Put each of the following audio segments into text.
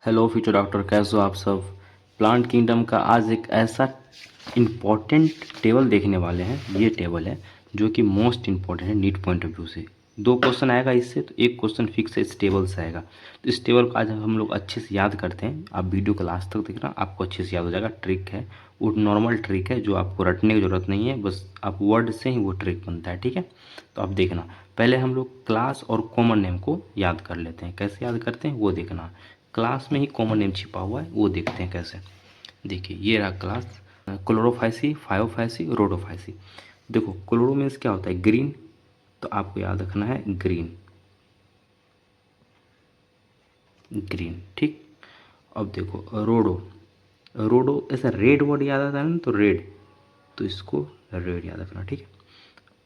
Hello future doctor, कैसे हो आप सब। प्लांट किंगडम का आज एक ऐसा इम्पॉर्टेंट टेबल देखने वाले हैं। ये टेबल है जो कि मोस्ट इम्पॉर्टेंट है नीट पॉइंट ऑफ व्यू से। दो क्वेश्चन आएगा इससे, तो एक क्वेश्चन फिक्स है इस टेबल से आएगा। तो इस टेबल को आज हम लोग अच्छे से याद करते हैं। आप वीडियो को लास्ट तक देखना, आपको अच्छे से याद हो जाएगा। ट्रिक है वो, नॉर्मल ट्रिक है जो आपको रटने की ज़रूरत नहीं है, बस आप वर्ड से ही वो ट्रिक बनता है। ठीक है, तो आप देखना। पहले हम लोग क्लास और कॉमन नेम को याद कर लेते हैं। कैसे याद करते हैं वो देखना। क्लास में ही कॉमन नेम छिपा हुआ है, वो देखते हैं कैसे। देखिए ये रहा क्लास, क्लोरोफाइसी, फायोफाइसी, रोडोफाइसी। देखो क्लोरो मीन्स क्या होता है, ग्रीन, तो आपको याद रखना है ग्रीन, ग्रीन। ठीक, अब देखो रोडो, रोडो ऐसा रेड वर्ड याद आता है ना, तो रेड, तो इसको रेड याद रखना। ठीक है,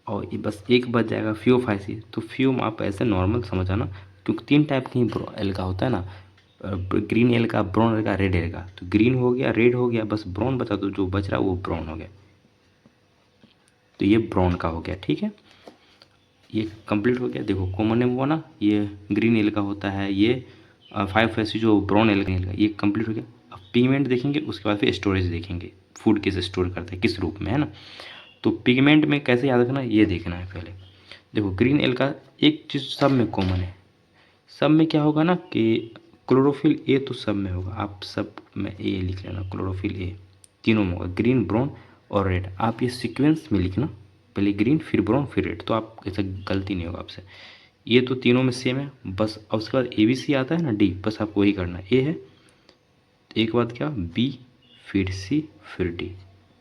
और ये बस एक बच जाएगा फ्यूफाइसी। तो फ्यूम आप ऐसे नॉर्मल समझ आना, क्योंकि तीन टाइप की एल का होता है ना, ग्रीन एल का, ब्राउन एल का, रेड एल का। तो ग्रीन हो गया, रेड हो गया, बस ब्राउन बचा, तो जो बच रहा है वो ब्राउन हो गया, तो ये ब्राउन का हो गया। ठीक है, ये कंप्लीट हो गया। देखो कॉमन नेम हुआ ना, ये ग्रीन एल का होता है, ये फाइव फैसी जो ब्राउन एल का, ये कंप्लीट हो गया। अब पिगमेंट देखेंगे, उसके बाद फिर स्टोरेज देखेंगे, फूड किस स्टोर करते हैं, किस रूप में, है ना। तो पिगमेंट में कैसे याद रखना ये देखना है पहले। देखो ग्रीन एल का एक चीज़ सब में कॉमन है, सब में क्या होगा ना कि क्लोरोफिल ए तो सब में होगा, आप सब में ए लिख लेना, क्लोरोफिल ए तीनों में होगा, ग्रीन, ब्राउन और रेड। आप ये सीक्वेंस में लिखना, पहले ग्रीन फिर ब्राउन फिर रेड, तो आप ऐसा गलती नहीं होगा आपसे। ये तो तीनों में सेम है बस। अब उसके बाद ए बी सी आता है ना, डी, बस आपको वही करना है। ए है, एक बात क्या, बी, फिर सी, फिर डी,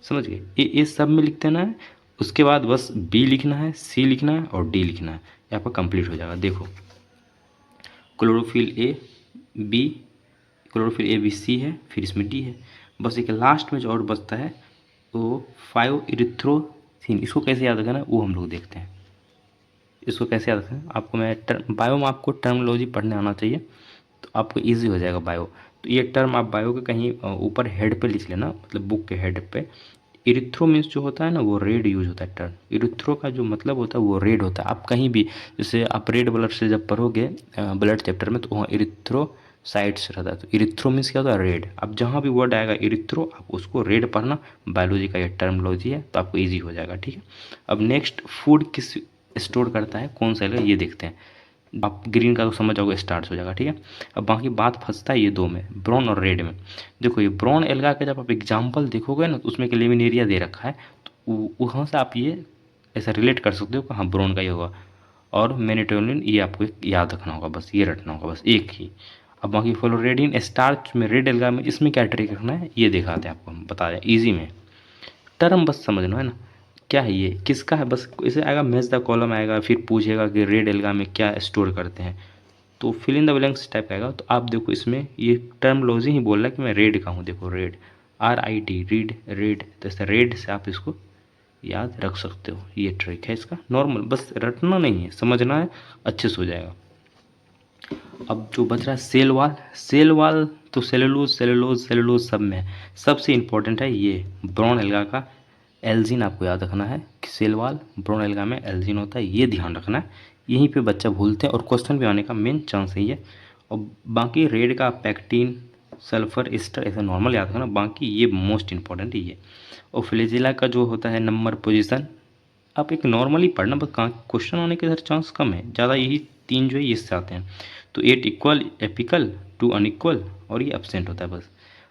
समझ गए। ये सब में लिख देना है। उसके बाद बस बी लिखना है, सी लिखना है और डी लिखना है, ये आपका कंप्लीट हो जाएगा। देखो chlorophyll A B, chlorophyll A B C है, फिर इसमें डी है। बस एक लास्ट में जो और बचता है वो फाइव इरिथ्रोसिन। इसको कैसे याद रखना है वो हम लोग देखते हैं। इसको कैसे याद रखें, आपको मैं टर्म, बायो में आपको टर्मोलॉजी पढ़ने आना चाहिए, तो आपको इजी हो जाएगा बायो। तो ये टर्म आप बायो के कहीं ऊपर हेड पे लिख लेना, मतलब बुक के हेड पे। इरिथ्रो मीन्स जो होता है ना, वो रेड यूज होता है टर्म। इरिथ्रो का जो मतलब होता है वो रेड होता है। आप कहीं भी, जैसे आप रेड ब्लड से जब पढ़ोगे ब्लड चैप्टर में, तो वहाँ इरिथ्रो साइड से रहता है। तो इरिथ्रो मीन्स क्या होता है, रेड। अब जहाँ भी वर्ड आएगा इरिथ्रो, आप उसको रेड पढ़ना। बायोलॉजी का ये टर्मोलॉजी है, तो आपको ईजी हो जाएगा। ठीक है, अब नेक्स्ट, फूड किस स्टोर करता है, कौन सा एल्गा, ये देखते हैं। आप ग्रीन का तो समझ जाओगे, स्टार्ट हो जाएगा। ठीक है, अब बाकी बात फंसता है ये दो में, ब्राउन और रेड में। देखो ये ब्राउन एल्गा का जब आप एग्जाम्पल देखोगे ना, तो उसमें एक लेमिनेरिया दे रखा है, तो वहाँ से आप ये ऐसा रिलेट कर सकते हो कि हाँ ब्राउन का ही होगा। और मेनेटोनिन, ये आपको एक याद रखना होगा, बस ये रटना होगा, बस एक ही। अब बाकी फ्लोरेडिन स्टार्च में, रेड एल्गा में, इसमें क्या ट्रिक रखना है ये दिखाते हैं आपको, हम बता रहे हैं ईजी में। टर्म बस समझना है ना, क्या है ये, किसका है, बस इसे आएगा मैच द कॉलम आएगा, फिर पूछेगा कि रेड एल्गा में क्या स्टोर करते हैं, तो fill in the blanks type आएगा। तो आप देखो इसमें ये टर्मोलॉजी ही बोल रहा है कि मैं रेड का हूँ। देखो red, are I D, read, red, तो ऐसे रेड से आप इसको याद रख सकते हो। ये ट्रिक है इसका, नॉर्मल, बस रटना नहीं है, समझना है, अच्छे से हो जाएगा। अब जो बच रहा है सेल वाल, सेल वाल तो सेलुलोज सेलुलोज सेलुलोज सब में है। सबसे इंपॉर्टेंट है ये ब्राउन एल्गा का एल्जिन, आपको याद रखना है कि सेल वाल ब्राउन एल्गा में एल्जिन होता है, ये ध्यान रखना है। यहीं पे बच्चा भूलते हैं और क्वेश्चन भी आने का मेन चांस यही है। और बाकी रेड का पैक्टीन, सल्फर एस्टर, ऐसा नॉर्मल याद रखना, बाकी ये मोस्ट इंपॉर्टेंट ही है। और फ्लैजेला का जो होता है नंबर पोजीशन, आप एक नॉर्मली पढ़ना, बस क्वेश्चन आने के चांस कम है, ज़्यादा यही तीन जो है इससे आते हैं। तो 8 इक्वल, एपिकल, 2 अनइक्वल, और ये एब्सेंट होता है बस।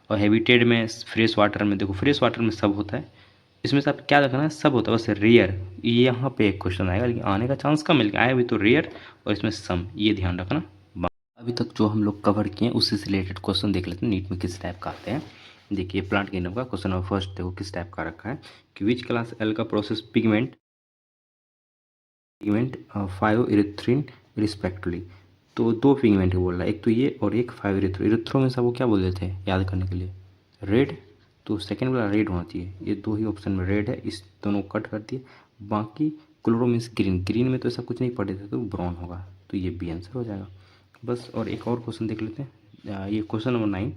और हैबिटेट में, फ्रेश वाटर में, देखो फ्रेश वाटर में सब होता है, इसमें से आप क्या रखना है, सब होता है, बस रेयर, ये यहाँ पे एक क्वेश्चन आएगा, लेकिन आने का चांस कम है, लेकिन आया भी तो रेयर, और इसमें सम, ये ध्यान रखना। अभी तक जो हम लोग कवर किए हैं उससे रिलेटेड क्वेश्चन देख लेते हैं, नीट में किस टाइप का आते हैं। देखिए प्लांट किंगडम का क्वेश्चन नंबर फर्स्ट देखो किस टाइप का रखा है कि विच क्लास एल का process pigment, pigment five erythrin respectively. तो दो पिगमेंट बोल रहा है, एक तो ये और एक फाइव इरिथ्रो। इरिथ्रो में सब वो क्या बोल देते हैं याद करने के लिए, रेड, तो सेकेंड वाला रेड होना चाहिए। ये दो ही ऑप्शन में रेड है, इस दोनों को कट कर दिए। बाकी क्लोरो मीन्स ग्रीन, ग्रीन में तो ऐसा कुछ नहीं पढ़े थे, तो ब्राउन होगा, तो ये बी आंसर हो जाएगा बस। और एक और क्वेश्चन देख लेते हैं, ये क्वेश्चन नंबर 9,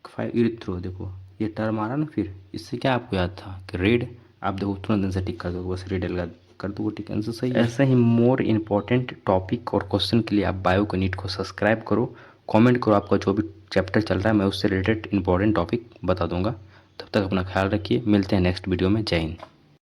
फाइव इरिथ्रो। देखो ये टर्म आ रहा ना, फिर इससे क्या आपको याद था कि रेड, आप देखो तुरंत आंसर टिक कर दो, बस रेड लगा कर दो, टिक, आंसर सही है। ऐसा ही मोर इम्पॉर्टेंट टॉपिक और क्वेश्चन के लिए आप बायो का नीट को सब्सक्राइब करो, कमेंट करो, आपका जो भी चैप्टर चल रहा है मैं उससे रिलेटेड इंपॉर्टेंट टॉपिक बता दूंगा। तब तक अपना ख्याल रखिए, मिलते हैं नेक्स्ट वीडियो में। जय हिंद।